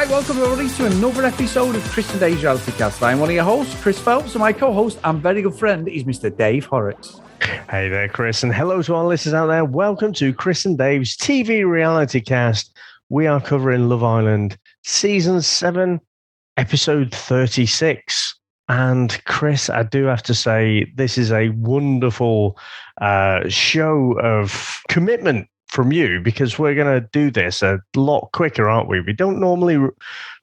Welcome everybody to another episode of Chris and Dave's Reality Cast. I'm one of your hosts, Chris Phelps, and my co-host and very good friend is Mr. Dave Horrocks. Hey there, Chris, and hello to our listeners out there. Welcome to Chris and Dave's TV Reality Cast. We are covering Love Island Season 7, Episode 36. And Chris, I do have to say, this is a wonderful show of commitment from you, because we're going to do this a lot quicker, aren't we? We don't normally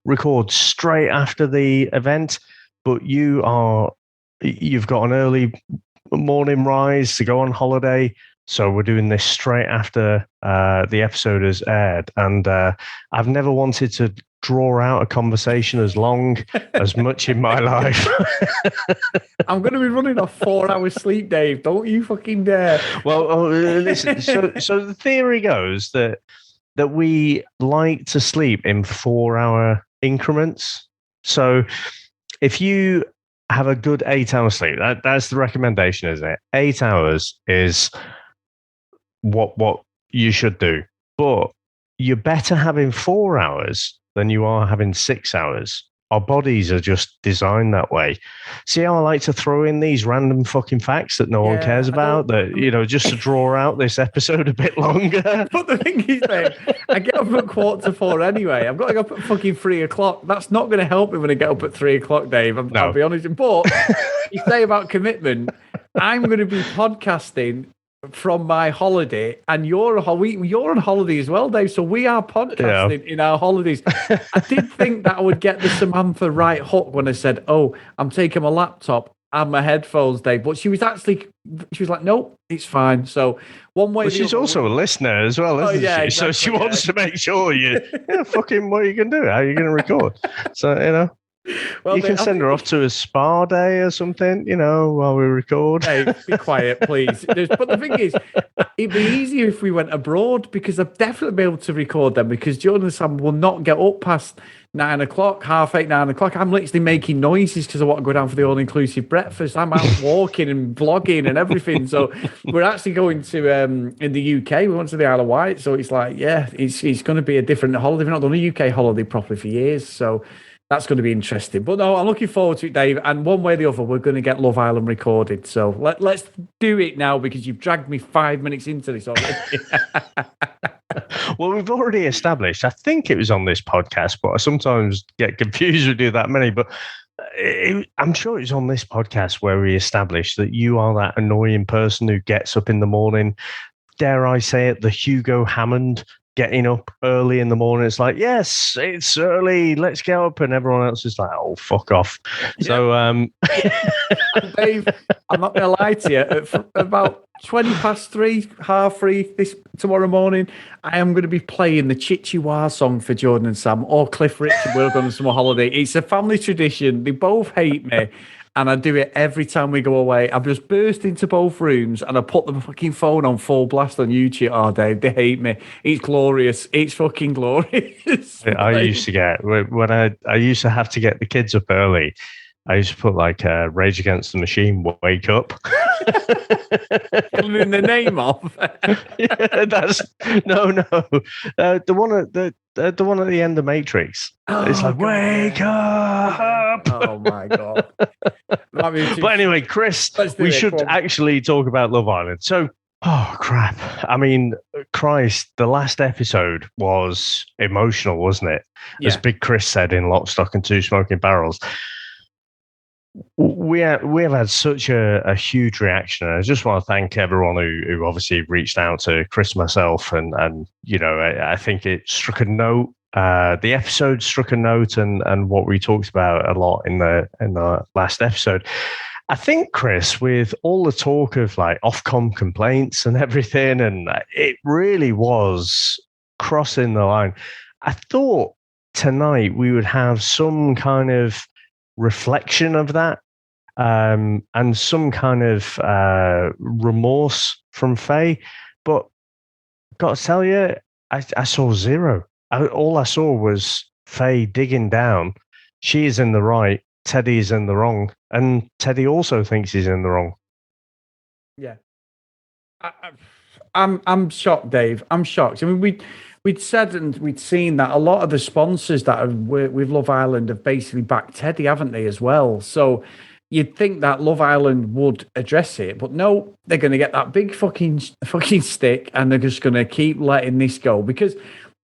record straight after the event, but you've got an early morning rise to go on holiday, so we're doing this straight after the episode has aired. And I've never wanted to draw out a conversation as long as much in my life. I'm going to be running off 4 hours sleep, Dave. Don't you fucking dare. Well, listen. So the theory goes that we like to sleep in 4-hour increments. So if you have a good 8-hour sleep, that's the recommendation, isn't it? 8 hours is what you should do. But you're better having 4 hours than you are having 6 hours. Our bodies are just designed that way. See how I like to throw in these random fucking facts that no one cares about, just to draw out this episode a bit longer. But the thing is, Dave, I get up at 3:45 anyway. I've got to go up at fucking 3 o'clock. That's not going to help me when I get up at 3 o'clock, Dave. I'll be honest. But you say about commitment, I'm going to be podcasting from my holiday, and you're on holiday as well, Dave. So we are podcasting in our holidays. I did think that I would get the Samantha right hook when I said, "Oh, I'm taking my laptop and my headphones, Dave." But she was like, "Nope, it's fine." So one way. But she's also a listener as well, isn't she? Exactly, so she wants to make sure fucking what are you going to do? How are you going to record? So Well, you can send her off to a spa day or something, while we record. Hey, be quiet, please. But the thing is, it'd be easier if we went abroad, because I'd definitely be able to record them, because Jordan and Sam will not get up past 9 o'clock, 8:30, 9 o'clock. I'm literally making noises because I want to go down for the all-inclusive breakfast. I'm out walking and vlogging and everything. So we're actually going to, in the UK, we went to the Isle of Wight. So it's like, it's going to be a different holiday. We've not done a UK holiday properly for years. So that's going to be interesting. But no, I'm looking forward to it, Dave. And one way or the other, we're going to get Love Island recorded. So let's do it now, because you've dragged me 5 minutes into this already. Well, we've already established, I think it was on this podcast, but I sometimes get confused. We do that many, but I'm sure it was on this podcast where we established that you are that annoying person who gets up in the morning, dare I say it, the Hugo Hammond, getting up early in the morning. It's like, yes, it's early, let's get up. And everyone else is like, oh, fuck off. So, Dave, I'm not going to lie to you. At about 3:20, 3:30 this tomorrow morning, I am going to be playing the Chichiwa song for Jordan and Sam, or Cliff Richard. We're going on summer holiday. It's a family tradition. They both hate me. And I do it every time we go away. I just burst into both rooms and I put the fucking phone on full blast on YouTube. Oh, Dave, they hate me. It's glorious. It's fucking glorious. I used to get, when I used to have to get the kids up early, I used to put like Rage Against the Machine, Wake Up. In the name of? Yeah, that's no. The one at the end of Matrix. It's like, God. Wake up! Oh my God. But anyway, Chris, we should actually talk about Love Island. So, oh crap. I mean, Christ, the last episode was emotional, wasn't it? As Big Chris said in Lock, Stock and Two Smoking Barrels. We have had such a huge reaction. And I just want to thank everyone who obviously reached out to Chris, myself, and I think it struck a note. The episode struck a note, and what we talked about a lot in the last episode. I think, Chris, with all the talk of like Ofcom complaints and everything, and it really was crossing the line. I thought tonight we would have some kind of reflection of that, and some kind of remorse from Faye. But got to tell you, I saw zero. All I saw was Faye digging down. She is in the right. Teddy is in the wrong, and Teddy also thinks he's in the wrong. Yeah, I'm shocked, Dave. I'm shocked. I mean, we'd said and we'd seen that a lot of the sponsors that have worked with Love Island have basically backed Teddy, haven't they, as well? So you'd think that Love Island would address it, but no, they're going to get that big fucking stick, and they're just going to keep letting this go. Because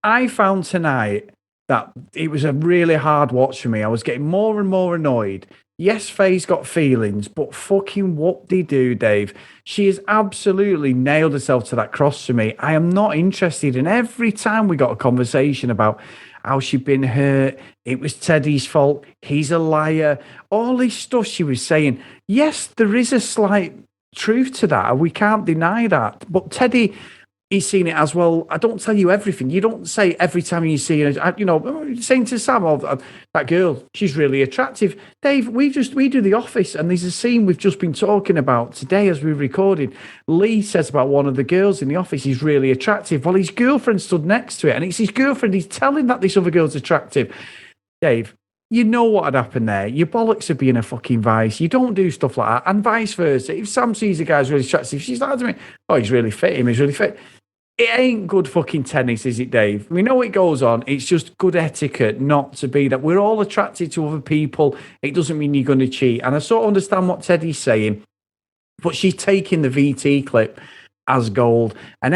I found tonight that it was a really hard watch for me. I was getting more and more annoyed. Yes, Faye's got feelings, but fucking whoop-de-doo, Dave. She has absolutely nailed herself to that cross for me. I am not interested in every time we got a conversation about how she'd been hurt, it was Teddy's fault, he's a liar, all this stuff she was saying. Yes, there is a slight truth to that. We can't deny that. But Teddy, he's seen it as well. I don't tell you everything. You don't say every time you see her, saying to Sam, that girl, she's really attractive. Dave, we do The Office, and there's a scene we've just been talking about today as we recorded. Lee says about one of the girls in The Office, he's really attractive. Well, his girlfriend stood next to it, and it's his girlfriend. He's telling that this other girl's attractive. Dave, you know what had happened there. Your bollocks are being a fucking vice. You don't do stuff like that. And vice versa. If Sam sees a guy's really attractive, she's like to me, oh, he's really fit. He's really fit. It ain't good fucking tennis, is it, Dave? We know it goes on. It's just good etiquette not to be that. We're all attracted to other people. It doesn't mean you're going to cheat. And I sort of understand what Teddy's saying, but she's taking the VT clip as gold. And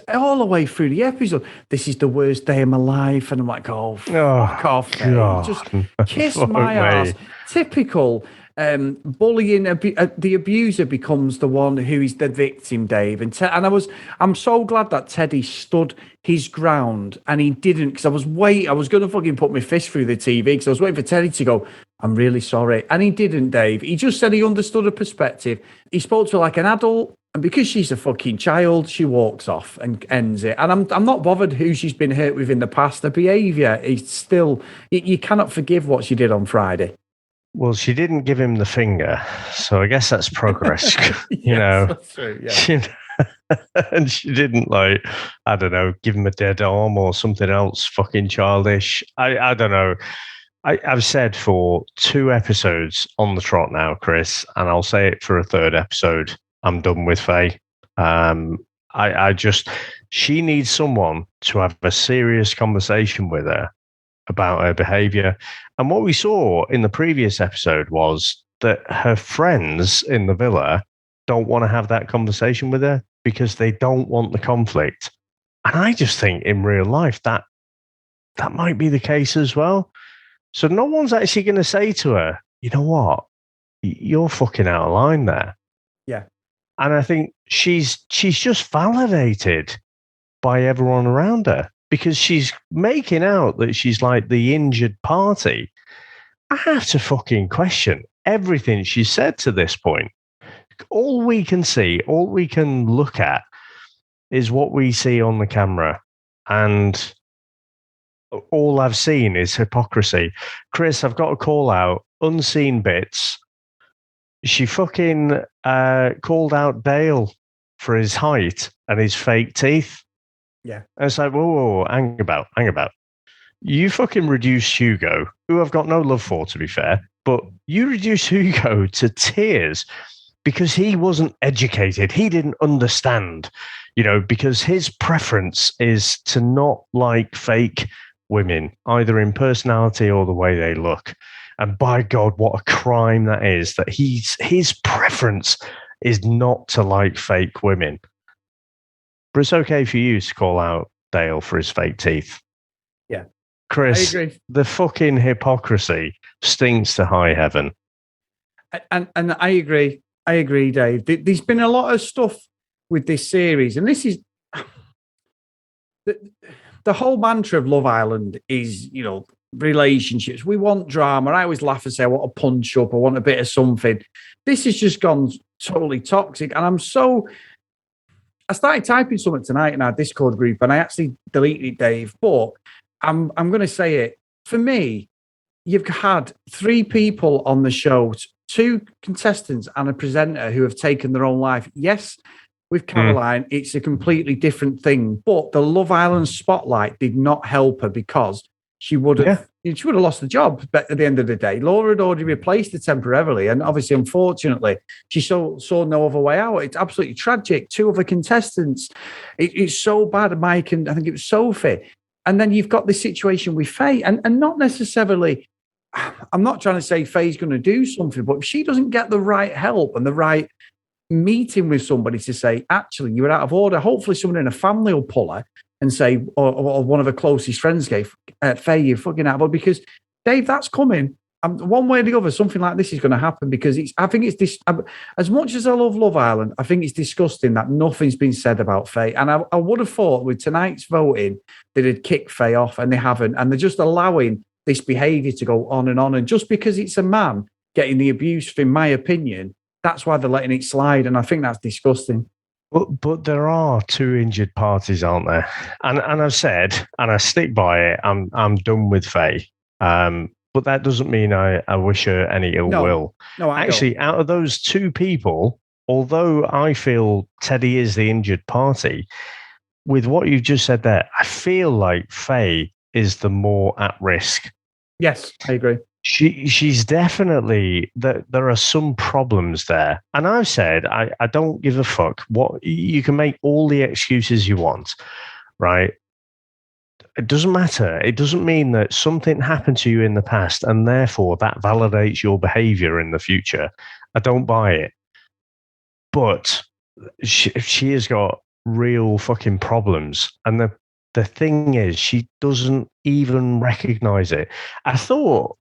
all the way through the episode, this is the worst day of my life. And I'm like, oh, fuck off, mate. Just kiss my ass. Typical. Bullying, the abuser becomes the one who is the victim, Dave. And I'm so glad that Teddy stood his ground, and he didn't, because I was going to fucking put my fist through the TV because I was waiting for Teddy to go, I'm really sorry. And he didn't, Dave. He just said he understood her perspective. He spoke to her like an adult, and because she's a fucking child, she walks off and ends it. And I'm not bothered who she's been hurt with in the past. The behaviour is still, you cannot forgive what she did on Friday. Well, she didn't give him the finger, so I guess that's progress. That's true, yeah. And she didn't, I don't know, give him a dead arm or something else fucking childish. I don't know. I've said for 2 episodes on the trot now, Chris, and I'll say it for a 3rd episode, I'm done with Faye. She needs someone to have a serious conversation with her about her behavior. And what we saw in the previous episode was that her friends in the villa don't want to have that conversation with her because they don't want the conflict. And I just think in real life that might be the case as well. So no one's actually going to say to her, you know what, you're fucking out of line there. Yeah. And I think she's just validated by everyone around her, because she's making out that she's like the injured party. I have to fucking question everything she said to this point. All we can see, all we can look at is what we see on the camera. And all I've seen is hypocrisy. Chris, I've got to call out unseen bits. She fucking called out Dale for his height and his fake teeth. Yeah. And it's like, whoa, hang about. You fucking reduced Hugo, who I've got no love for, to be fair, but you reduced Hugo to tears because he wasn't educated. He didn't understand, because his preference is to not like fake women, either in personality or the way they look. And by God, what a crime that is, that his preference is not to like fake women. But it's okay for you to call out Dale for his fake teeth. Yeah. Chris, I agree. The fucking hypocrisy stinks to high heaven. And I agree. I agree, Dave. There's been a lot of stuff with this series, and this is the whole mantra of Love Island is, relationships. We want drama. I always laugh and say, I want a punch up. I want a bit of something. This has just gone totally toxic, and I started typing something tonight in our Discord group, and I actually deleted it, Dave. But I'm going to say it. for me, you've had 3 people on the show, 2 contestants and a presenter who have taken their own life. Yes, with Caroline, it's a completely different thing, but the Love Island spotlight did not help her because she would have lost the job at the end of the day. Laura had already replaced her temporarily, and obviously, unfortunately, she saw no other way out. It's absolutely tragic. 2 other contestants. It's so bad, Mike, and I think it was Sophie. And then you've got this situation with Faye, and not necessarily. I'm not trying to say Faye's going to do something, but if she doesn't get the right help and the right meeting with somebody to say, actually, you were out of order, hopefully someone in a family will pull her and say, or one of her closest friends gave, Faye, you're fucking out of order. Because, Dave, that's coming. One way or the other, something like this is going to happen because I think it's this. As much as I love Love Island, I think it's disgusting that nothing's been said about Faye. And I would have thought with tonight's voting, they'd kick Faye off, and they haven't. And they're just allowing this behaviour to go on. And just because it's a man getting the abuse, in my opinion, that's why they're letting it slide. And I think that's disgusting. But there are 2 injured parties, aren't there? And I've said, and I stick by it, I'm done with Faye. But that doesn't mean I wish her any ill will. No, actually, out of those 2 people, although I feel Teddy is the injured party, with what you've just said there, I feel like Faye is the more at risk. Yes, I agree. She's definitely there are some problems there. And I've said I don't give a fuck what you can make all the excuses you want, right? It doesn't matter. It doesn't mean that something happened to you in the past and therefore that validates your behavior in the future. I don't buy it. But she has got real fucking problems. And the thing is, she doesn't even recognize it. I thought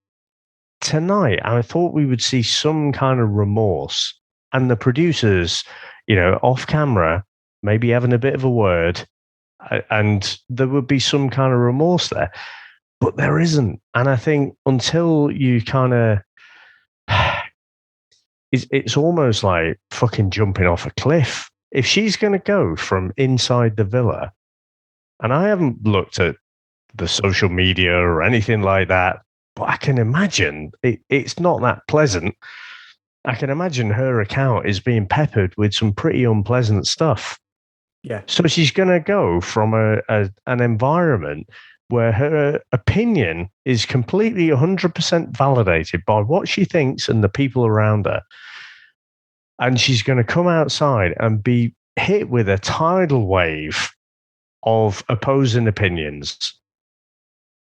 we would see some kind of remorse, and the producers, off camera, maybe having a bit of a word, and there would be some kind of remorse there, but there isn't. And I think until you kind of, it's almost like fucking jumping off a cliff. If she's going to go from inside the villa, and I haven't looked at the social media or anything like that, but I can imagine it's not that pleasant. I can imagine her account is being peppered with some pretty unpleasant stuff. Yeah. So she's going to go from an environment where her opinion is completely 100% validated by what she thinks and the people around her. And she's going to come outside and be hit with a tidal wave of opposing opinions.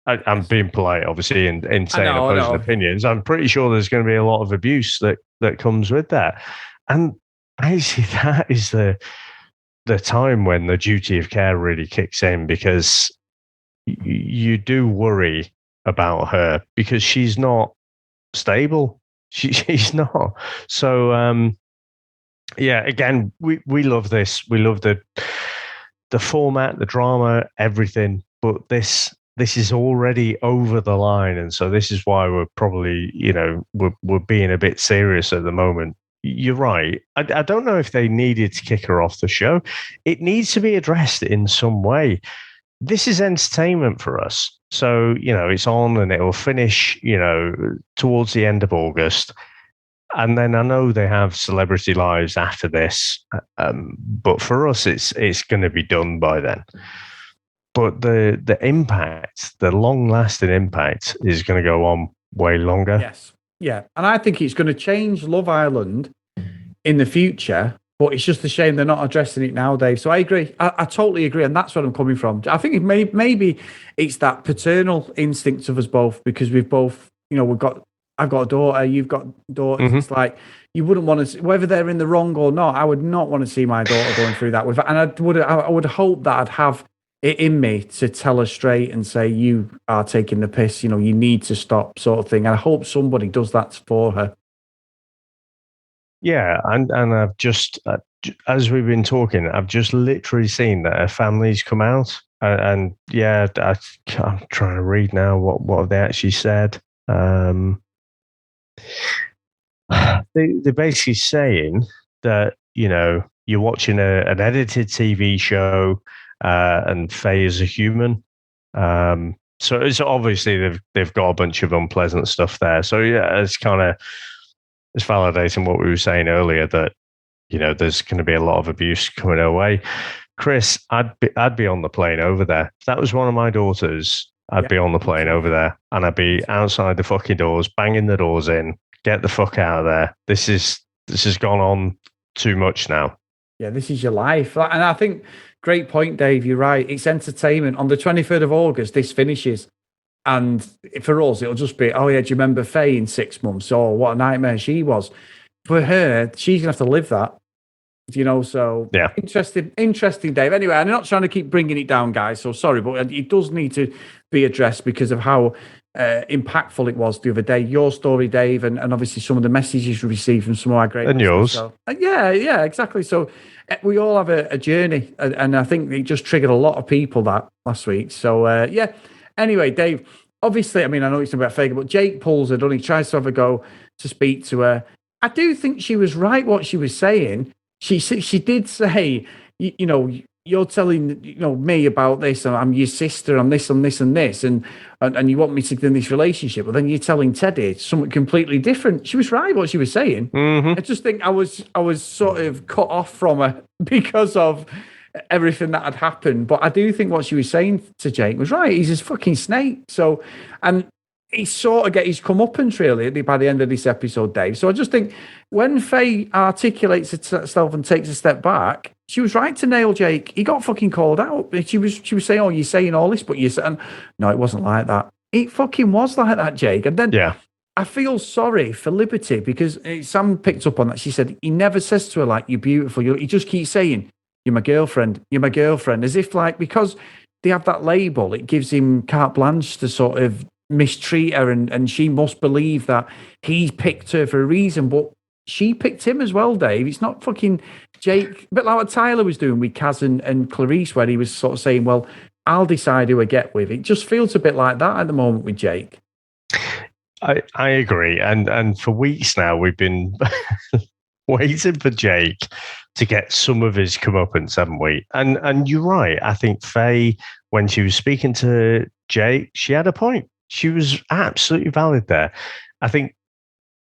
I'm being polite, obviously, in saying opposing opinions. I'm pretty sure there's going to be a lot of abuse that comes with that. And basically, that is the time when the duty of care really kicks in, because you do worry about her because she's not stable. She's not. So, again, we love this. We love the format, the drama, everything. But this is already over the line, and so this is why we're probably, we're being a bit serious at the moment. You're right. I don't know if they needed to kick her off the show. It needs to be addressed in some way. This is entertainment for us. So, it's on and it will finish, towards the end of August. And then I know they have Celebrity Lives after this. But for us, it's going to be done by then. But the impact, the long-lasting impact, is going to go on way longer. Yes. Yeah, and I think it's going to change Love Island in the future, but it's just a shame they're not addressing it now, Dave. So I agree. I totally agree, and that's where I'm coming from. I think maybe it's that paternal instinct of us both, because we've both, I've got a daughter, you've got daughters. Mm-hmm. It's like you wouldn't want to, whether they're in the wrong or not, I would not want to see my daughter going through that. And I would hope that I'd have it in me to tell her straight and say, you are taking the piss, you need to stop, sort of thing. And I hope somebody does that for her. Yeah, and I've just, as we've been talking, I've just literally seen that her family's come out. I'm trying to read now what have they actually said. They're basically saying that, you're watching an edited TV show, and Faye is a human. So it's obviously they've got a bunch of unpleasant stuff there. So yeah, it's validating what we were saying earlier that there's going to be a lot of abuse coming our way. Chris, I'd be on the plane over there. If that was one of my daughters, I'd be on the plane over there, and I'd be outside the fucking doors, banging the doors in. Get the fuck out of there. This has gone on too much now. Yeah, this is your life. And I think, great point, Dave. You're right. It's entertainment. On the 23rd of August, this finishes. And for us, it'll just be, oh, yeah, do you remember Faye in 6 months? Oh, what a nightmare she was. For her, she's going to have to live that. So yeah. Interesting, Dave. Anyway, I'm not trying to keep bringing it down, guys. So sorry, but it does need to be addressed because of how impactful it was the other day. Your story, Dave, and obviously some of the messages you received from some of our great and yours. So, yeah, exactly. So we all have a journey, and I think it just triggered a lot of people that last week. So yeah. Anyway, Dave. Obviously, I know it's about Fagan, but Jake pulls her, doesn't he? Tries to have a go to speak to her. I do think she was right what she was saying. She did say, you're telling me about this, and I'm your sister, I'm this and this and this, and you want me to get in this relationship, but then you're telling Teddy something completely different. She was right what she was saying. Mm-hmm. I just think I was sort of cut off from her because of everything that had happened. But I do think what she was saying to Jake was right. He's a fucking snake. So, and he sort of get his comeuppance really by the end of this episode, Dave. So I just think when Faye articulates herself and takes a step back, she was right to nail Jake. He got fucking called out. She was saying, "Oh, you're saying all this, but you're saying no, it wasn't like that. It fucking was like that, Jake." And then I feel sorry for Liberty because Sam picked up on that. She said he never says to her like, "You're beautiful." He just keeps saying, "You're my girlfriend. You're my girlfriend," as if like because they have that label, it gives him carte blanche to sort of mistreat her, and she must believe that he picked her for a reason, but she picked him as well, Dave. It's not fucking Jake, but like what Tyler was doing with Kaz and Clarice, where he was sort of saying, well, I'll decide who I get with. It just feels a bit like that at the moment with Jake. I agree, and for weeks now we've been waiting for Jake to get some of his comeuppance, haven't we? And you're right. I think Faye, when she was speaking to Jake, she had a point. She was absolutely valid there. I think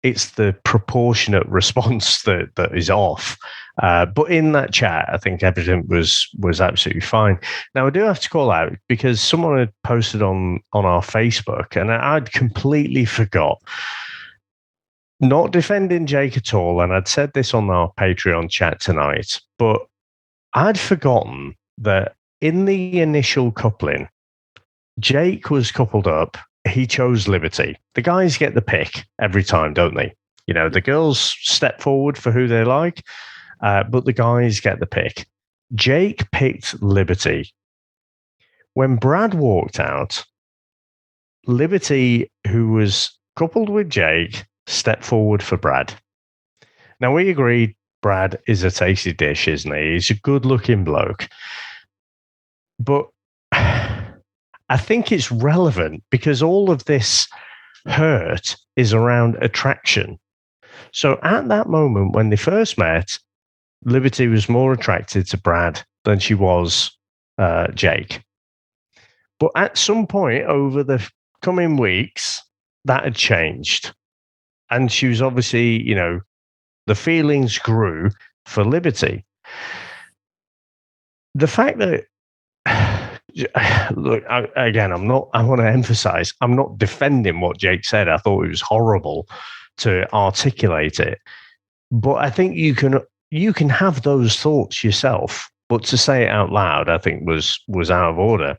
it's the proportionate response that is off. But in that chat, I think everything was absolutely fine. Now, I do have to call out because someone had posted on our Facebook, and I'd completely forgot. Not defending Jake at all, and I'd said this on our Patreon chat tonight, but I'd forgotten that in the initial coupling, Jake was coupled up. He chose Liberty. The guys get the pick every time, don't they? The girls step forward for who they like, but the guys get the pick. Jake picked Liberty. When Brad walked out, Liberty, who was coupled with Jake, stepped forward for Brad. Now, we agreed Brad is a tasty dish, isn't he? He's a good-looking bloke. But I think it's relevant because all of this hurt is around attraction. So at that moment, when they first met, Liberty was more attracted to Brad than she was Jake. But at some point over the coming weeks, that had changed. And she was obviously, the feelings grew for Liberty. The fact that, look, I want to emphasize, I'm not defending what Jake said. I thought it was horrible to articulate it. But I think you can have those thoughts yourself, but to say it out loud, I think was out of order.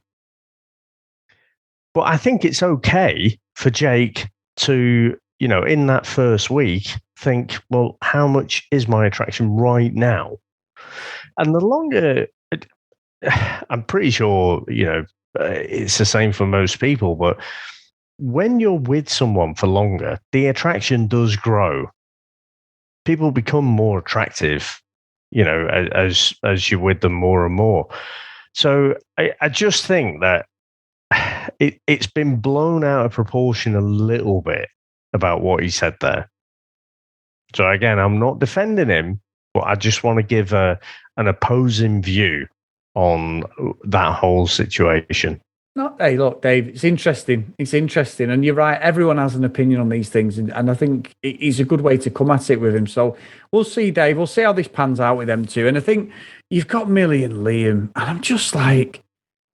But I think it's okay for Jake to, in that first week, think, well, how much is my attraction right now? And the longer, I'm pretty sure, it's the same for most people, but when you're with someone for longer, the attraction does grow. People become more attractive, as you're with them more and more. So I just think that it's been blown out of proportion a little bit about what he said there. So again, I'm not defending him, but I just want to give an opposing view on that whole situation. No, hey, look, Dave, it's interesting. It's interesting. And you're right. Everyone has an opinion on these things. And I think it's a good way to come at it with him. So we'll see, Dave. We'll see how this pans out with them two. And I think you've got Millie and Liam. And I'm just like,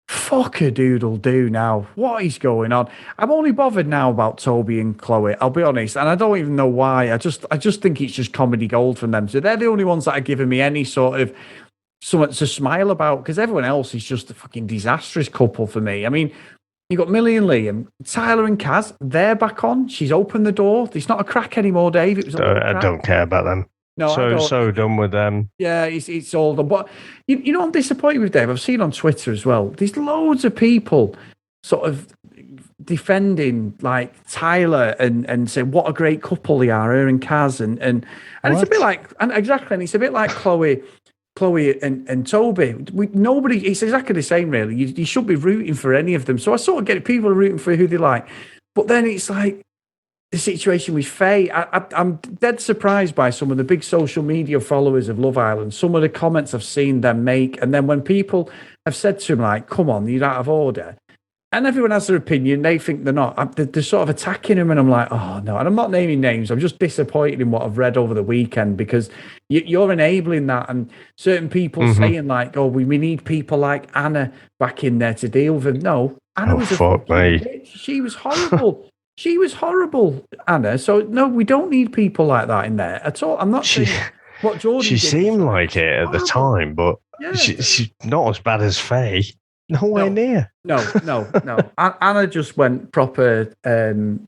fuck a doodle do now. What is going on? I'm only bothered now about Toby and Chloe. I'll be honest. And I don't even know why. I just think it's just comedy gold from them. So they're the only ones that are giving me any sort of something to smile about because everyone else is just a fucking disastrous couple for me. I mean, you got Millie and Liam, Tyler and Kaz. They're back on. She's opened the door. It's not a crack anymore, Dave. It was. I don't care about them. No, so done with them. Yeah, it's all done. But you know, I'm disappointed with Dave. I've seen on Twitter as well. There's loads of people sort of defending like Tyler and saying what a great couple they are, her and Kaz, and it's a bit like and it's a bit like Chloe and Toby. Nobody. It's exactly the same, really. You should be rooting for any of them. So I sort of get it. People are rooting for who they like, but then it's like the situation with Faye. I'm dead surprised by some of the big social media followers of Love Island. Some of the comments I've seen them make, and then when people have said to him like, "Come on, you're out of order," and everyone has their opinion, they think they're not. They're sort of attacking him, and I'm like, oh no. And I'm not naming names. I'm just disappointed in what I've read over the weekend because you're enabling that, and certain people saying like, oh, we need people like Anna back in there to deal with him. No, Anna was a fucking bitch. She was horrible. She was horrible, Anna. So no, we don't need people like that in there at all. I'm not saying what Jordan. She seemed like it at the time, but she's not as bad as Faye. Nowhere near. No. Anna just went proper,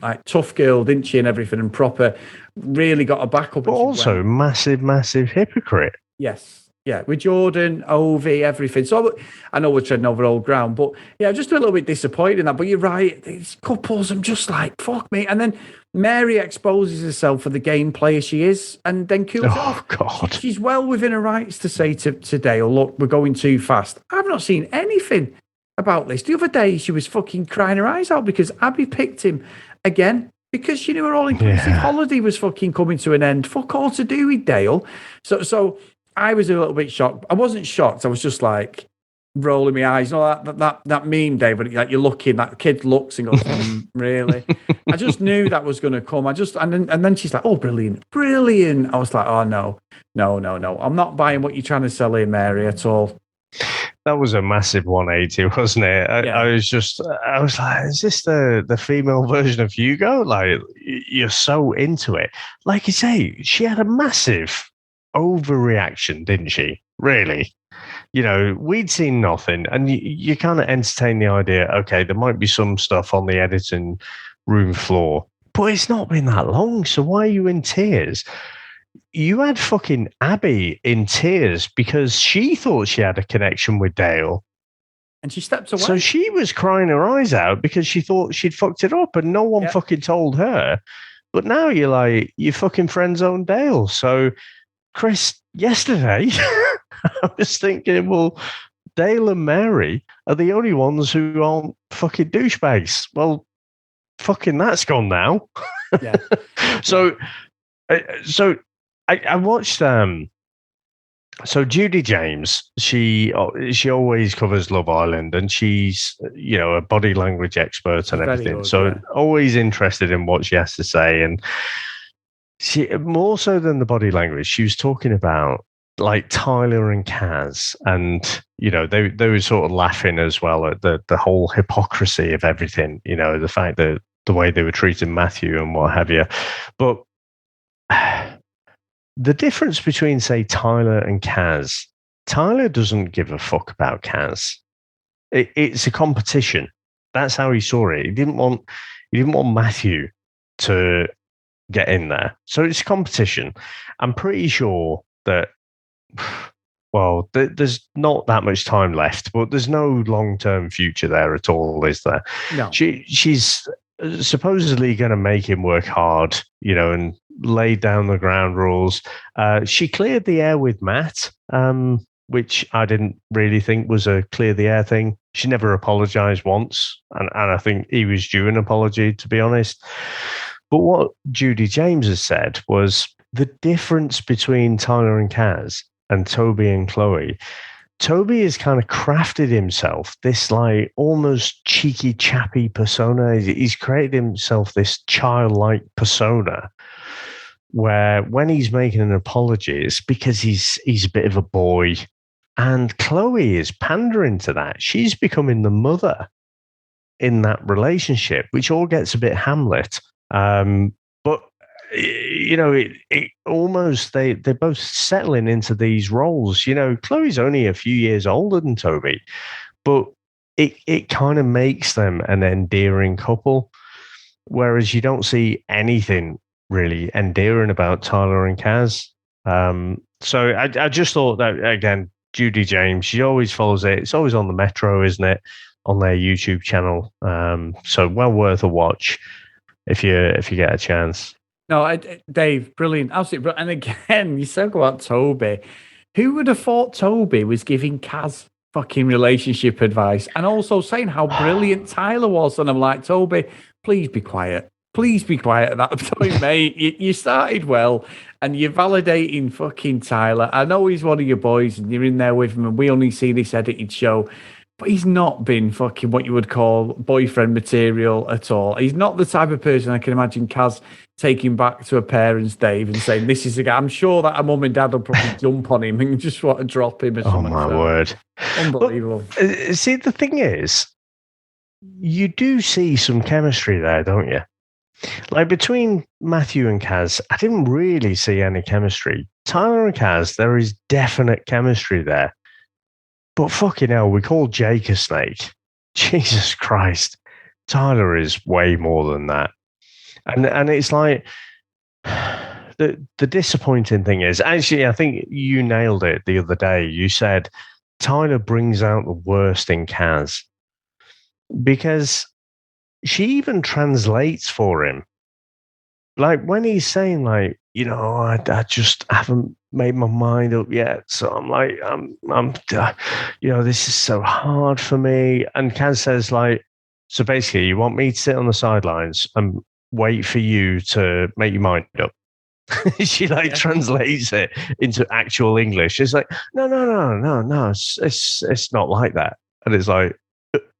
like tough girl, didn't she, and everything, and proper, really got a back up. But also massive hypocrite. Yes. Yeah, with Jordan, Ovi, everything. So I know we're treading over old ground, but yeah, just a little bit disappointed in that. But you're right, these couples, I'm just like, fuck me. And then Mary exposes herself for the game player she is, and then cools off. Oh, God. She's well within her rights to say to Dale, look, we're going too fast. I've not seen anything about this. The other day, she was fucking crying her eyes out because Abby picked him again because she knew her all-inclusive holiday was fucking coming to an end. Fuck all to do with Dale. So I was a little bit shocked. I wasn't shocked. I was just like rolling my eyes. You know that meme, David. Like you're looking, that kid looks and goes, really? I just knew that was going to come. And then she's like, oh, brilliant. I was like, oh no. I'm not buying what you're trying to sell here, Mary, at all. That was a massive 180, wasn't it? I was like, is this the female version of Hugo? Like, you're so into it. Like you say, she had a massive overreaction, didn't she? Really? You know, we'd seen nothing, and you kind of entertain the idea, okay, there might be some stuff on the editing room floor, but it's not been that long, so why are you in tears? You had fucking Abby in tears because she thought she had a connection with Dale. And she stepped away. So she was crying her eyes out because she thought she'd fucked it up and no one fucking told her. But now you're like, you fucking friend zone Dale. So, Chris, yesterday, I was thinking, well, Dale and Mary are the only ones who aren't fucking douchebags. Well, fucking that's gone now. Yeah. So I watched so Judy James, she always covers Love Island, and she's, you know, a body language expert and everything. So always interested in what she has to say, and she, more so than the body language, she was talking about like Tyler and Kaz, and you know, they were sort of laughing as well at the whole hypocrisy of everything, you know, the fact that the way they were treating Matthew and what have you. But the difference between, say, Tyler and Kaz, Tyler doesn't give a fuck about Kaz. It's a competition. That's how he saw it. He didn't want Matthew to get in there. So it's a competition. I'm pretty sure that, well, there's not that much time left, but there's no long-term future there at all, is there? No. She's supposedly going to make him work hard, you know, and lay down the ground rules. She cleared the air with Matt, which I didn't really think was a clear the air thing. She never apologized once, and I think he was due an apology, to be honest. But what Judy James has said was the difference between Tyler and Kaz and Toby and Chloe. Toby has kind of crafted himself this like almost cheeky, chappy persona. He's created himself this childlike persona where when he's making an apology, it's because he's a bit of a boy. And Chloe is pandering to that. She's becoming the mother in that relationship, which all gets a bit Hamlet. But it almost they're both settling into these roles. Chloe's only a few years older than Toby, but it kind of makes them an endearing couple. Whereas you don't see anything really endearing about Tyler and Kaz. So I just thought that again, Judy James, she always follows it. It's always on the Metro, isn't it? On their YouTube channel. So well worth a watch if you get a chance. No, Dave, brilliant, absolutely brilliant. And again, you spoke about Toby. Who would have thought Toby was giving Kaz fucking relationship advice and also saying how brilliant Tyler was? And I'm like, Toby, please be quiet. Please be quiet at that point, mate. You started well and you're validating fucking Tyler. I know he's one of your boys and you're in there with him and we only see this edited show. But he's not been fucking what you would call boyfriend material at all. He's not the type of person I can imagine Kaz taking back to her parents, Dave, and saying, this is a guy. I'm sure that her mum and dad will probably jump on him and just want to drop him or something. Oh, my word. Unbelievable. But, see, the thing is, you do see some chemistry there, don't you? Like between Matthew and Kaz, I didn't really see any chemistry. Tyler and Kaz, there is definite chemistry there. But fucking hell, we call Jake a snake. Jesus Christ. Tyler is way more than that. And it's like, the disappointing thing is, actually, I think you nailed it the other day. You said Tyler brings out the worst in Kaz. Because she even translates for him. Like when he's saying like, I just haven't made my mind up yet. So I'm like, this is so hard for me. And Kaz says like, so basically you want me to sit on the sidelines and wait for you to make your mind up. She translates it into actual English. It's like, no. It's not like that. And it's like,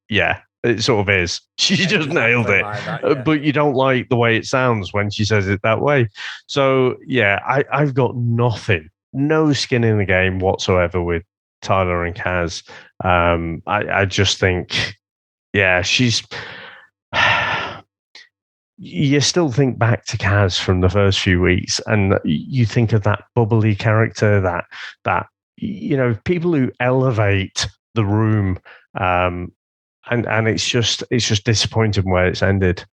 yeah. It sort of is. She just nailed it. Like that, yeah. But you don't like the way it sounds when she says it that way. So, yeah, I've got nothing, no skin in the game whatsoever with Tyler and Kaz. I just think, yeah, she's... You still think back to Kaz from the first few weeks and you think of that bubbly character, that people who elevate the room, and it's just disappointing where it's ended.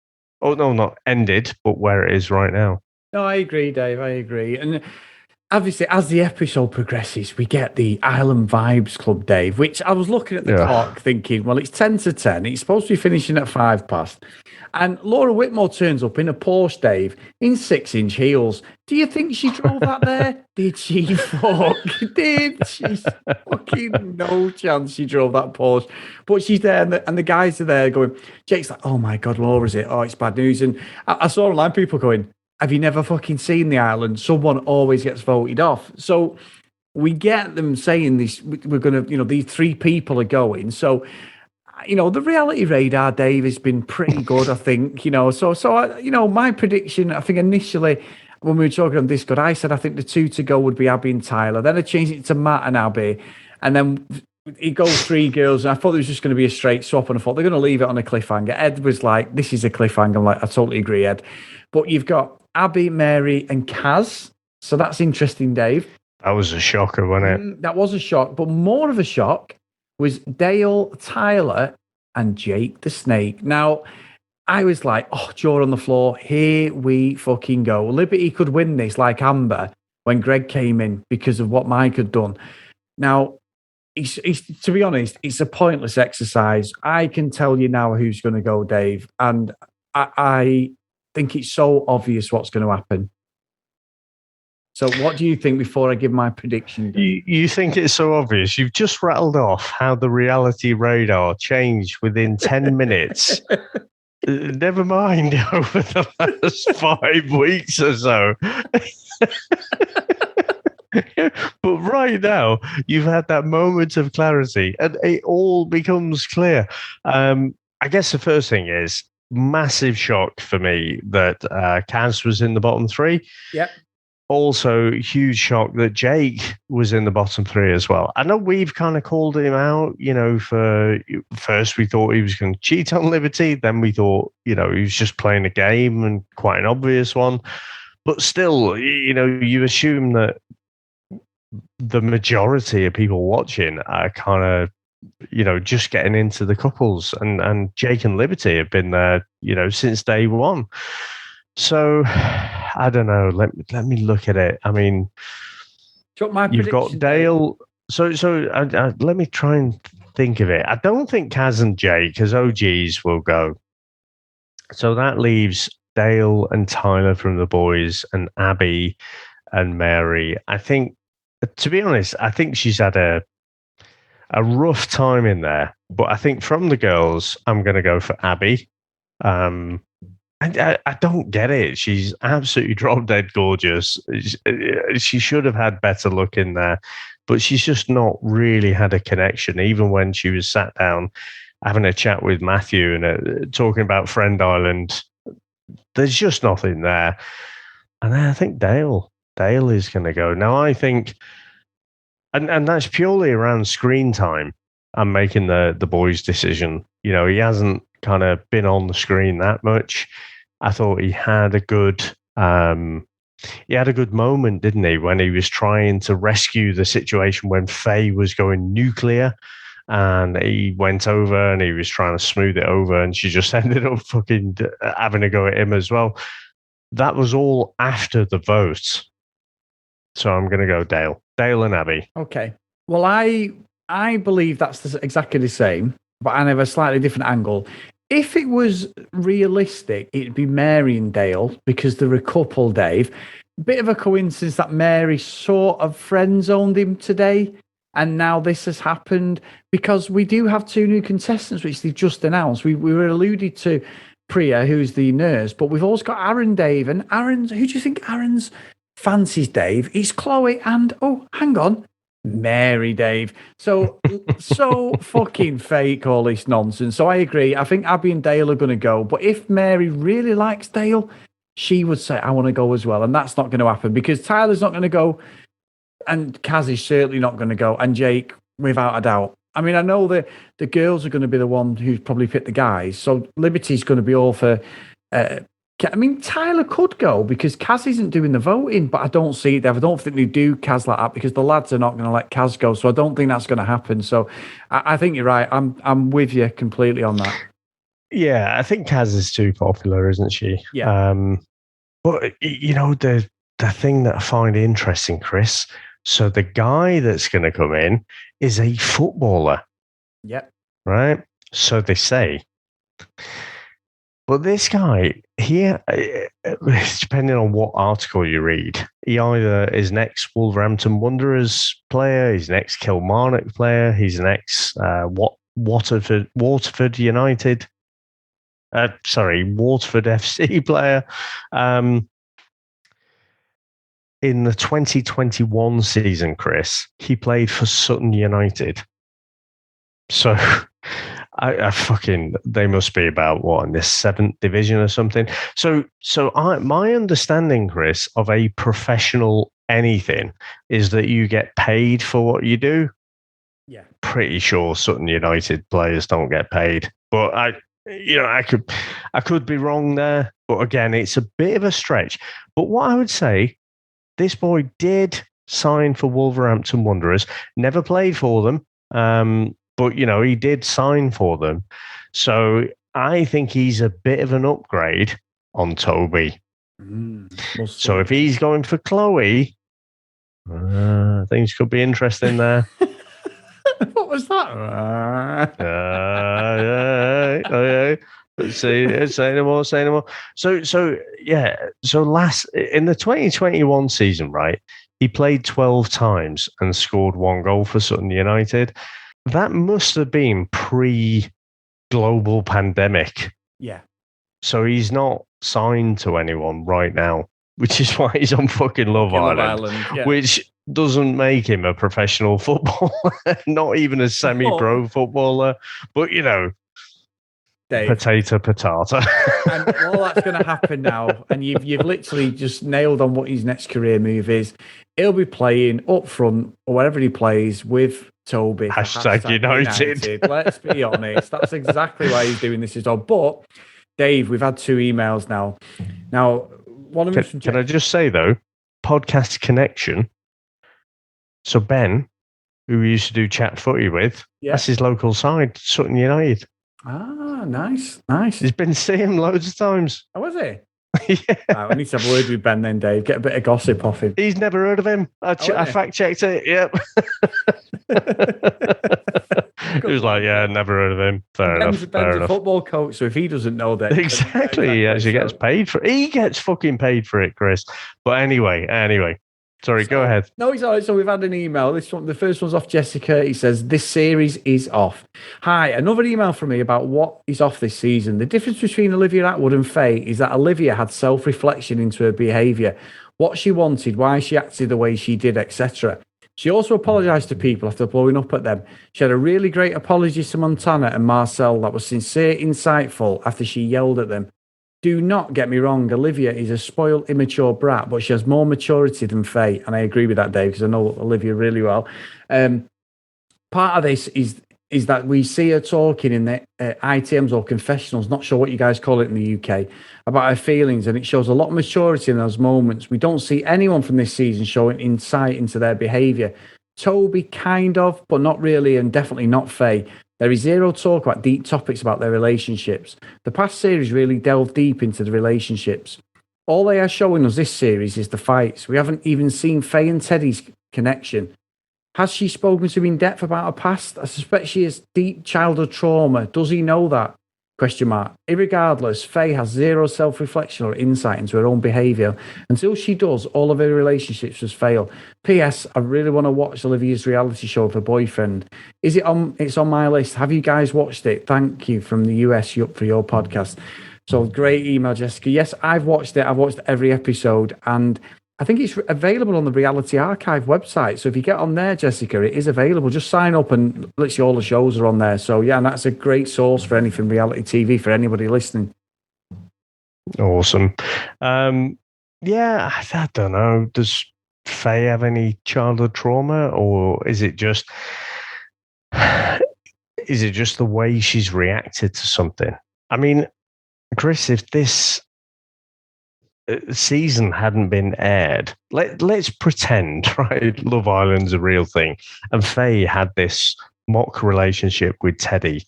Oh no, not ended, but where it is right now. No, I agree, Dave. I agree. And obviously, as the episode progresses, we get the Island Vibes Club, Dave, which I was looking at the clock thinking, well, it's 10 to 10. It's supposed to be finishing at 5 past. And Laura Whitmore turns up in a Porsche, Dave, in 6-inch heels. Do you think she drove that there? Did she fuck? Did she? Fucking no chance she drove that Porsche. But she's there and the guys are there going, Jake's like, oh my God, Laura's it. Oh, it's bad news. And I saw online people going, have you never fucking seen the island? Someone always gets voted off. So we get them saying this, we're going to, these 3 people are going. So, the reality radar, Dave, has been pretty good, I think, So my prediction, I think initially when we were talking on Discord, I said I think the 2 to go would be Abby and Tyler. Then I changed it to Matt and Abby. And then it goes 3 girls. And I thought it was just going to be a straight swap. And I thought they're going to leave it on a cliffhanger. Ed was like, this is a cliffhanger. I'm like, I totally agree, Ed. But you've got Abby, Mary, and Kaz. So that's interesting, Dave. That was a shocker, wasn't it? That was a shock. But more of a shock was Dale, Tyler, and Jake the Snake. Now, I was like, jaw on the floor. Here we fucking go. Liberty could win this like Amber when Greg came in because of what Mike had done. Now, it's to be honest, it's a pointless exercise. I can tell you now who's going to go, Dave. And I think it's so obvious what's going to happen. So what do you think before I give my prediction? You think it's so obvious? You've just rattled off how the reality radar changed within 10 minutes. Never mind over the last 5 weeks or so. But right now, you've had that moment of clarity, and it all becomes clear. I guess the first thing is massive shock for me that Kaz was in the bottom three. Yep. Also, huge shock that Jake was in the bottom three as well. I know we've kind of called him out, for first we thought he was going to cheat on Liberty. Then we thought, he was just playing a game and quite an obvious one. But still, you assume that the majority of people watching are kind of, just getting into the couples. And Jake and Liberty have been there, since day one. So, I don't know. Let me look at it. I mean, you've got Dale. So let me try and think of it. I don't think Kaz and Jake, as OGs, will go. So that leaves Dale and Tyler from the boys and Abby and Mary. I think, to be honest, I think she's had a rough time in there. But I think from the girls, I'm going to go for Abby. I don't get it. She's absolutely drop dead gorgeous. She should have had better look in there, but she's just not really had a connection. Even when she was sat down having a chat with Matthew and talking about Friend Island, there's just nothing there. And then I think Dale is going to go. Now I think, and that's purely around screen time. I'm making the boys' decision. He hasn't kind of been on the screen that much. I thought he had a good moment, didn't he, when he was trying to rescue the situation when Faye was going nuclear, and he went over and he was trying to smooth it over, and she just ended up fucking having a go at him as well. That was all after the vote. So I'm going to go Dale and Abby. Okay. Well, I believe that's exactly the same, but I have a slightly different angle. If it was realistic, it'd be Mary and Dale because they're a couple, Dave. Bit of a coincidence that Mary sort of friend-zoned him today, and now this has happened because we do have two new contestants, which they've just announced. We were alluded to Priya, who's the nurse, but we've also got Aaron, Dave, and Aaron's. Who do you think Aaron's fancies, Dave? It's Chloe and, oh, hang on, Mary, Dave. So fucking fake, all this nonsense. So I agree. I think Abby and Dale are going to go. But if Mary really likes Dale, she would say, I want to go as well. And that's not going to happen because Tyler's not going to go. And Kaz is certainly not going to go. And Jake, without a doubt. I mean, I know that the girls are going to be the one who's probably picked the guys. So Liberty's going to be all for... Tyler could go because Kaz isn't doing the voting, but I don't see it there. I don't think they do Kaz like that because the lads are not going to let Kaz go. So I don't think that's going to happen. So I think you're right. I'm with you completely on that. Yeah, I think Kaz is too popular, isn't she? Yeah. But, the thing that I find interesting, Chris, so the guy that's going to come in is a footballer. Yep. Right? So they say. But this guy, depending on what article you read, he either is an ex-Wolverhampton Wanderers player, he's an ex-Kilmarnock player, he's an ex-Waterford United, Waterford FC player. In the 2021 season, Chris, he played for Sutton United. So... they must be about in the 7th division or something. So my understanding, Chris, of a professional anything is that you get paid for what you do. Yeah, pretty sure Sutton United players don't get paid, but I could be wrong there. But again, it's a bit of a stretch. But what I would say, this boy did sign for Wolverhampton Wanderers, never played for them. But, he did sign for them. So I think he's a bit of an upgrade on Toby. So if he's going for Chloe, things could be interesting there. What was that? Say no more. So yeah. So in the 2021 season, right, he played 12 times and scored 1 goal for Sutton United. That must have been pre-global pandemic. Yeah. So he's not signed to anyone right now, which is why he's on fucking Love Island. Yeah. Which doesn't make him a professional footballer, not even a semi-pro footballer. But Dave, potato. And all that's going to happen now, and you've literally just nailed on what his next career move is. He'll be playing up front or wherever he plays with Toby. Hashtag United. Let's be honest. That's exactly why he's doing this as well. But Dave, we've had 2 emails now. Now, one of them. Can I just say though, podcast connection. So Ben, who we used to do chat footy with, that's his local side, Sutton United. Ah, nice. He's been seeing him loads of times. Oh, was he? Yeah. I need to have a word with Ben then, Dave. Get a bit of gossip off him. He's never heard of him. I fact-checked it. Yep. He was like, yeah, never heard of him. Fair enough. Ben's a football coach, so if he doesn't know that... Exactly. He actually gets paid for it. He gets fucking paid for it, Chris. But anyway. Sorry, go ahead. No, it's all right. So we've had an email. This one, the first one's off Jessica. He says, this series is off. Hi, another email from me about what is off this season. The difference between Olivia Atwood and Faye is that Olivia had self-reflection into her behaviour, what she wanted, why she acted the way she did, etc. She also apologised to people after blowing up at them. She had a really great apology to Montana and Marcel that was sincere, insightful after she yelled at them. Do not get me wrong, Olivia is a spoiled, immature brat, but she has more maturity than Faye, and I agree with that, Dave, because I know Olivia really well. Part of this is that we see her talking in the ITMs or confessionals, not sure what you guys call it in the UK, about her feelings, and it shows a lot of maturity in those moments. We don't see anyone from this season showing insight into their behaviour. Toby, kind of, but not really, and definitely not Faye. There is zero talk about deep topics about their relationships. The past series really delved deep into the relationships. All they are showing us this series is the fights. We haven't even seen Faye and Teddy's connection. Has she spoken to him in depth about her past? I suspect she has deep childhood trauma. Does he know that? Question mark. Irregardless, Faye has zero self-reflection or insight into her own behaviour. Until she does, all of her relationships just fail. P.S. I really want to watch Olivia's reality show with her boyfriend. Is it on? It's on my list. Have you guys watched it? Thank you from the US for your podcast. So great email, Jessica. Yes, I've watched it. I've watched every episode, and I think it's available on the Reality Archive website. So if you get on there, Jessica, it is available. Just sign up and literally all the shows are on there. So yeah, and that's a great source for anything reality TV for anybody listening. Awesome. Yeah, I don't know. Does Faye have any childhood trauma, or is it just the way she's reacted to something? I mean, Chris, if this season hadn't been aired, let's pretend, right, Love Island's a real thing, and Faye had this mock relationship with Teddy.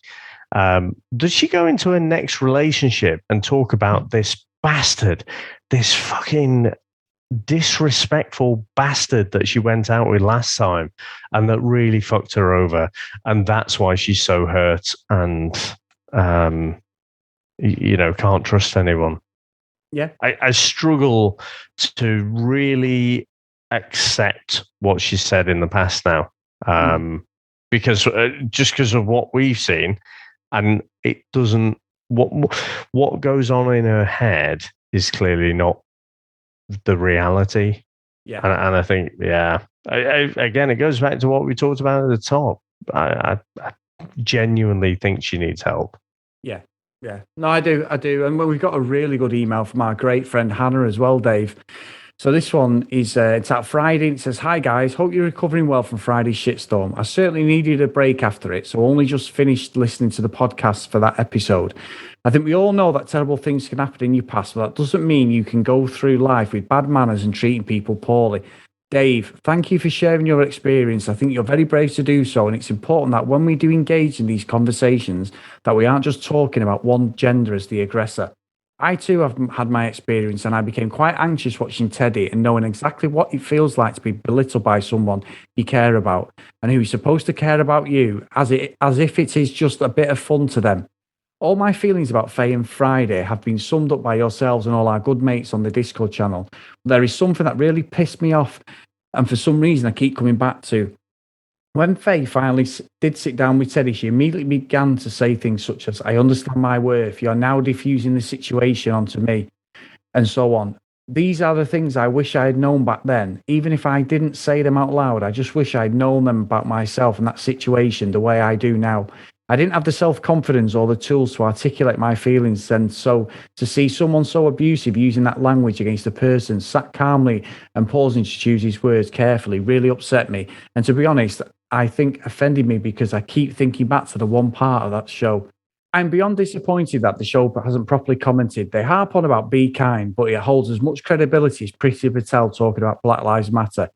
Does she go into her next relationship and talk about this bastard, this fucking disrespectful bastard that she went out with last time and that really fucked her over, and that's why she's so hurt and can't trust anyone? Yeah, I struggle to really accept what she said in the past now, because of what we've seen, and it doesn't. What goes on in her head is clearly not the reality. Yeah, and I think, again, it goes back to what we talked about at the top. I genuinely think she needs help. Yeah. Yeah, no, I do. And we've got a really good email from our great friend Hannah as well, Dave. So this one is, it's out Friday. It says, hi guys, hope you're recovering well from Friday's shitstorm. I certainly needed a break after it, so only just finished listening to the podcast for that episode. I think we all know that terrible things can happen in your past, but that doesn't mean you can go through life with bad manners and treating people poorly. Dave, thank you for sharing your experience. I think you're very brave to do so, and it's important that when we do engage in these conversations, that we aren't just talking about one gender as the aggressor. I too have had my experience, and I became quite anxious watching Teddy and knowing exactly what it feels like to be belittled by someone you care about and who is supposed to care about you as if it is just a bit of fun to them. All my feelings about Faye and Friday have been summed up by yourselves and all our good mates on the Discord channel. There is something that really pissed me off, and for some reason I keep coming back to. When Faye finally did sit down with Teddy, she immediately began to say things such as, I understand my worth, you're now diffusing the situation onto me, and so on. these are the things I wish I had known back then. Even if I didn't say them out loud, I just wish I'd known them about myself and that situation the way I do now. I didn't have the self-confidence or the tools to articulate my feelings. And so to see someone so abusive using that language against a person, sat calmly and pausing to choose his words carefully, really upset me. And to be honest, I think offended me because I keep thinking back to the one part of that show. I'm beyond disappointed that the show hasn't properly commented. They harp on about be kind, but it holds as much credibility as Priti Patel talking about Black Lives Matter.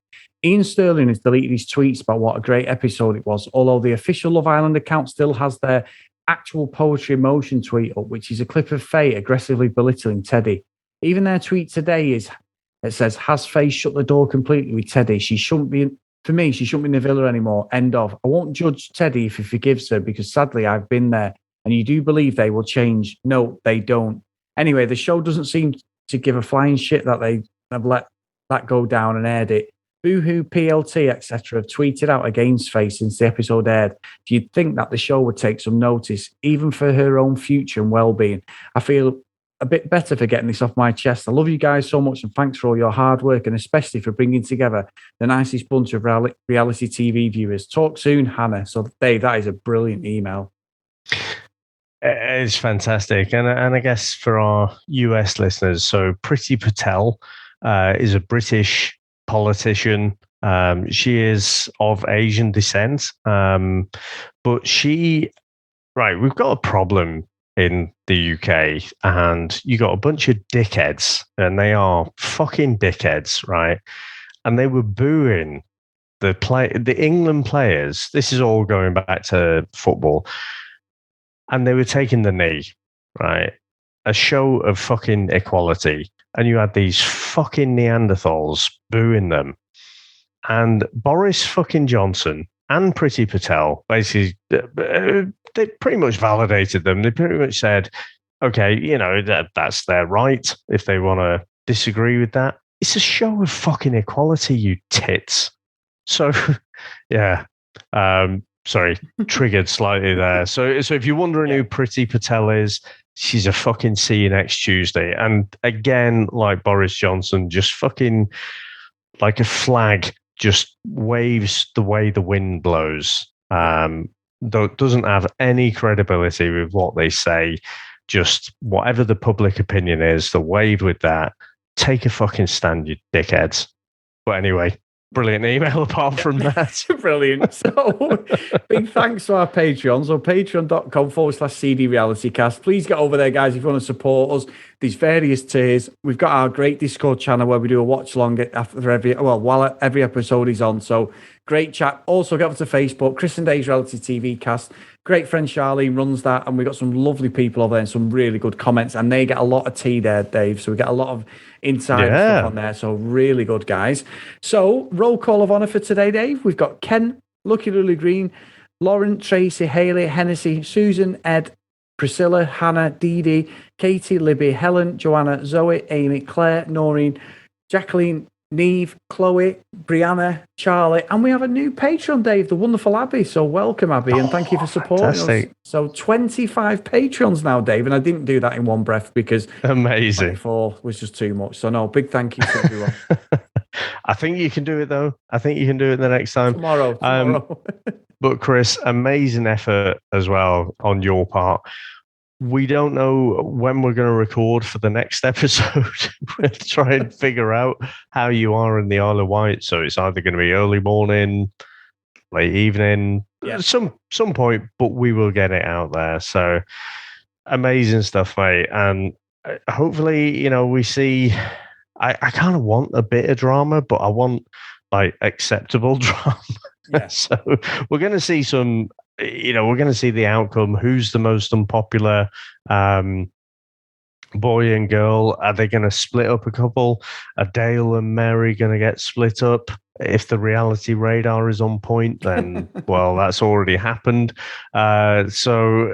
Ian Sterling has deleted his tweets about what a great episode it was, although the official Love Island account still has their actual poetry emotion tweet up, which is a clip of Faye aggressively belittling Teddy. Even their tweet today it says, has Faye shut the door completely with Teddy? She shouldn't be in the villa anymore. End of. I won't judge Teddy if he forgives her because sadly I've been there. And you do believe they will change? No, they don't. Anyway, the show doesn't seem to give a flying shit that they have let that go down and aired it. Boohoo, PLT, etc. have tweeted out against Faye since the episode aired. You'd think that the show would take some notice, even for her own future and well-being. I feel a bit better for getting this off my chest. I love you guys so much and thanks for all your hard work and especially for bringing together the nicest bunch of reality TV viewers. Talk soon, Hannah. So, Dave, that is a brilliant email. It's fantastic. And I guess for our US listeners, so Priti Patel is a British politician. She is of Asian descent. But we've got a problem in the UK and you got a bunch of dickheads and they are fucking dickheads, right? And they were booing the England players. This is all going back to football. And they were taking the knee, right? A show of fucking equality. And you had these fucking Neanderthals booing them. And Boris fucking Johnson and Priti Patel, basically, they pretty much validated them. They pretty much said, okay, that's their right if they want to disagree with that. It's a show of fucking equality, you tits. So, yeah. Sorry, triggered slightly there. So if you're wondering who Priti Patel is, she's a fucking see you next Tuesday. And again, like Boris Johnson, just fucking like a flag, just waves the way the wind blows. Doesn't have any credibility with what they say. Just whatever the public opinion is, the wave with that. Take a fucking stand, you dickheads. But anyway. Brilliant email apart from that. Brilliant. So big thanks to our Patreons on patreon.com/CD realitycast. Please get over there, guys, if you want to support us. These various tiers. We've got our great Discord channel where we do a watch along while every episode is on. So great chat. Also get over to Facebook, Chris and Dave's Reality TV Cast. Great friend Charlene runs that, and we've got some lovely people over there and some really good comments, and they get a lot of tea there, Dave. So we get a lot of inside stuff on there. So really good, guys. So roll call of honour for today, Dave. We've got Ken, Lucky Lily Green, Lauren, Tracy, Haley, Hennessy, Susan, Ed, Priscilla, Hannah, Dee Dee, Katie, Libby, Helen, Joanna, Zoe, Amy, Claire, Noreen, Jacqueline, Neve, Chloe, Brianna, Charlie, and we have a new patron, Dave, the wonderful Abby. So welcome, Abby, and thank you for supporting us. So 25 patrons now, Dave, and I didn't do that in one breath because amazing 24 was just too much. So no, big thank you to everyone. I think you can do it though. I think you can do it the next time. Tomorrow. But Chris, amazing effort as well on your part. We don't know when we're going to record for the next episode. We'll try and figure out how you are in the Isle of Wight. So it's either going to be early morning, late evening, some point, but we will get it out there. So amazing stuff, mate. And hopefully, we see, I kind of want a bit of drama, but I want like acceptable drama. Yeah. So we're going to see some, we're going to see the outcome. Who's the most unpopular boy and girl? Are they going to split up a couple? Are Dale and Mary going to get split up? If the reality radar is on point, then, well, that's already happened. So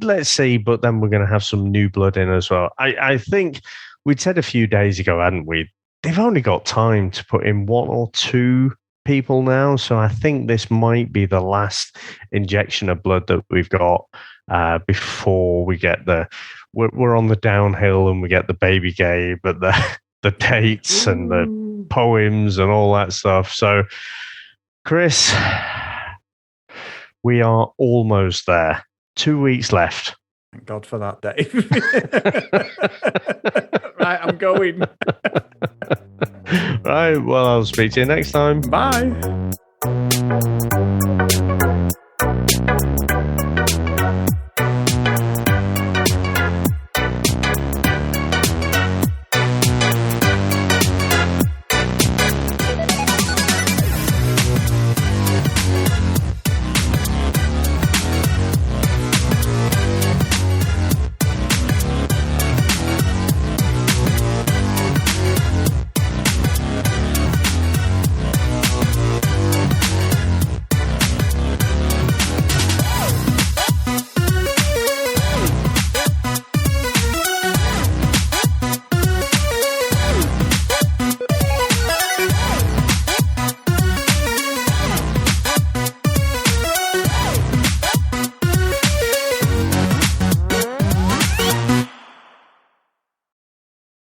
let's see. But then we're going to have some new blood in as well. I think we'd said a few days ago, hadn't we? They've only got time to put in one or two people now. So I think this might be the last injection of blood that we've got before we get we're on the downhill and we get the baby Gabe, but the dates and the poems and all that stuff. So, Chris, we are almost there. 2 weeks left. Thank God for that, Dave. Right, I'm going. Right, well, I'll speak to you next time. Bye.